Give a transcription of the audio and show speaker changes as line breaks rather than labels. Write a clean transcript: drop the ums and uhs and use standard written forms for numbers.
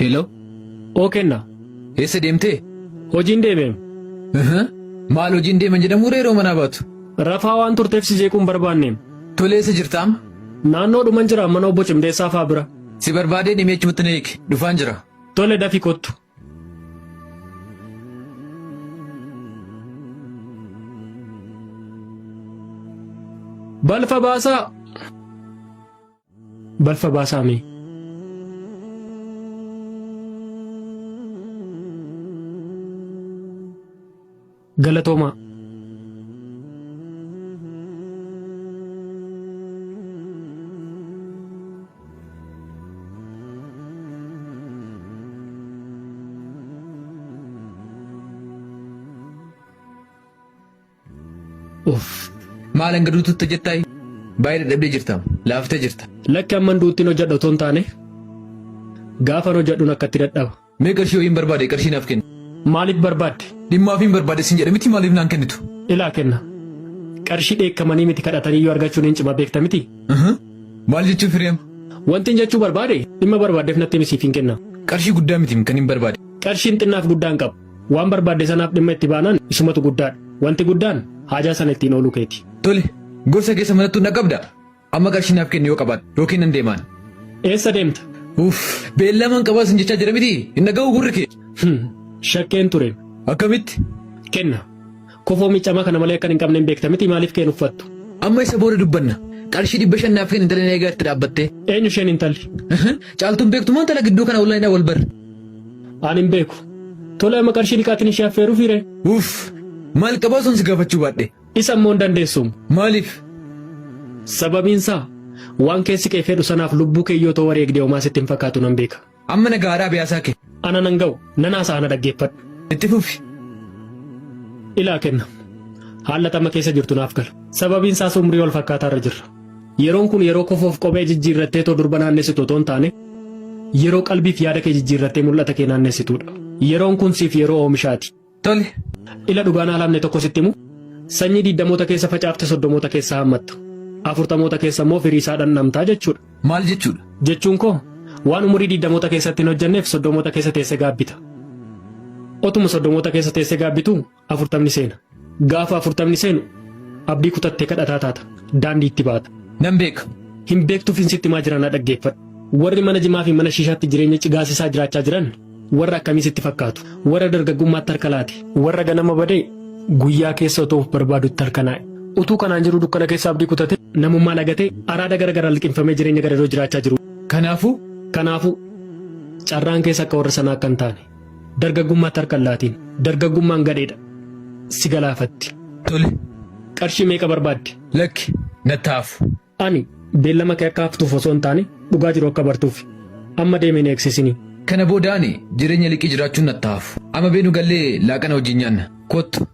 Hello?
Okenna.
Eessa deemtee?
Hojiin deemeem.
Maal hojiin deeman jedhamu yeroo manaa baatu?
Rafaa waan turteef si jeequun barbaanneem.
Tolee eessa jirtaam?
Naannoo dhuman jira mana obbo Cimdeessaa fa'aa bira.
Si barbaadee dhimee achumatti na eegi. Dhufaan jira.
Tole dafii kottu. Balfa baasaa. Balfa baasaa mee? Galatoomaa.
Maal hanga duututti hojjettaayi? Baay'ee dadhabdee jirtaam. Laaftee jirta.
Lakki amman duuttiin hojjedhu otoo hin taane gaafan hojjedhuun akkatti dadhaba.
Mee qarshii ho'iin barbaade qarshii naaf kenni.
Maaliif barbaadde?
Dhimmaaf hin barbaade sin jedhe miti maaliif naan kennitu?
Ilaa kenna. Qarshii dheekkamanii miti kadhatanii yoo argachuun hin cima beekta miti.
Maal jechuun Firiyaam?
Wanti jechuu barbaade dhimma barbaaddeef natti misiif hin kenna.
Qarshii guddaa miti kan hin barbaade.
Qarshiin xinnaaf guddaan qabu. Waan barbaadde sanaaf dhimma itti baanaan isumatu guddaadha. Wanti guddaan haajaa sana ittiin ooluu keeti.
Tole gorsa keessa manattuu na qabda. Amma qarshii naaf kenni yoo qabaadhe yookiin nan deemaan.
Eessa deemta?
Beellamaan qabaa sin jechaa jira miti hin dhaga'u gurri kee.
Shakkeen ture.
Akkamitti?
Kenna. Kofoo miiccamaa kana malee akkan hin qabne hin beekta miti maaliif keen uffattu?
Amma isa booda dubbanna. Qarshii 500 naaf kenni intalli eegaa itti dhaabbattee.
Eenyu isheen intalli?
Caaltuun beektu moo intala gidduu kana ollaanidhaa wal barre?
Ani hin beeku. Tole amma qarshii liqaatiin ishee affeeruu fiire.
Maal qabaa sun si gaafachuu baadhe?
Isa immoo hin dandeessuum.
Maaliif?
Sababiinsaa waan keessi kee fedhu sanaaf lubbuu kee yoo ta'u wareegdee homaa sitti hin fakkaatu nan beeka.
Amma nagaaraa biyaasaa kee.
Ana nan ga'u nan haasaa ana dhaggeeffadhu.
Itti fufi.
Ilaa kenna. Haala amma keessa jirtu naaf gala. Sababiinsaas umrii wal fakkaataarra jirra. Yeroon kun yeroo kofoof kophee jijjiirrattee too durba naannessitu otoo hin taane yeroo qalbiif yaada kee jijjiirrattee mul'ata kee naannessituudha. Yeroon kun siif yeroo oomishaati.
Tole.
Ila dhugaan haalamne tokko sitti himu sanyii 20 keessa facaafte 30 keessa hammatta. 40 keessa immoo firii isaa dhandhamtaa jechuudha.
Maal jechuudha?
Jechuun koo waan umurii 20 keessatti hin hojjenneef 30 keessa teessee gaabbita. Otuma 30 keessa teessee gaabbitu 40 seena. Gaafa 40 seenu abdii kutattee kadhataa taata. Daandii itti baata.
Nan beeka.
Hin beektuuf hin sitti maa jiran dhaggeeffadhu. Warri mana jimaa fi mana shiishaatti jireenya cigaasisaa jiraachaa jiran warra akkamii sitti fakkaatu? Warra dargaggummaatti harka laate. Warra ganama badee guyyaa keessa otoo barbaadutti harkanaa'e. Utuu kanaan jiru dukkana keessa abdii kutate namummaa lagatee araada garagaraa liqinfamee jireenya garadoo jiraachaa jiru. Kanaafuu carraan keessa akka warra sanaa akka hin taane dargaggummaatti harka laatiin dargaggummaan gadheedha. Si galaafatti.
Tole.
Qarshii meeqa barbaadde?
Lakki nattaafu.
Ani beellama kee akka haftuuf osoo hin taane dhugaa jiru akka bartuuf amma deemeen eegsisinii.
Kana boodaani jireenya liqii jiraachuun nattaafu. Amma beenu gallee laaqana wajjin nyaanna. Kottu.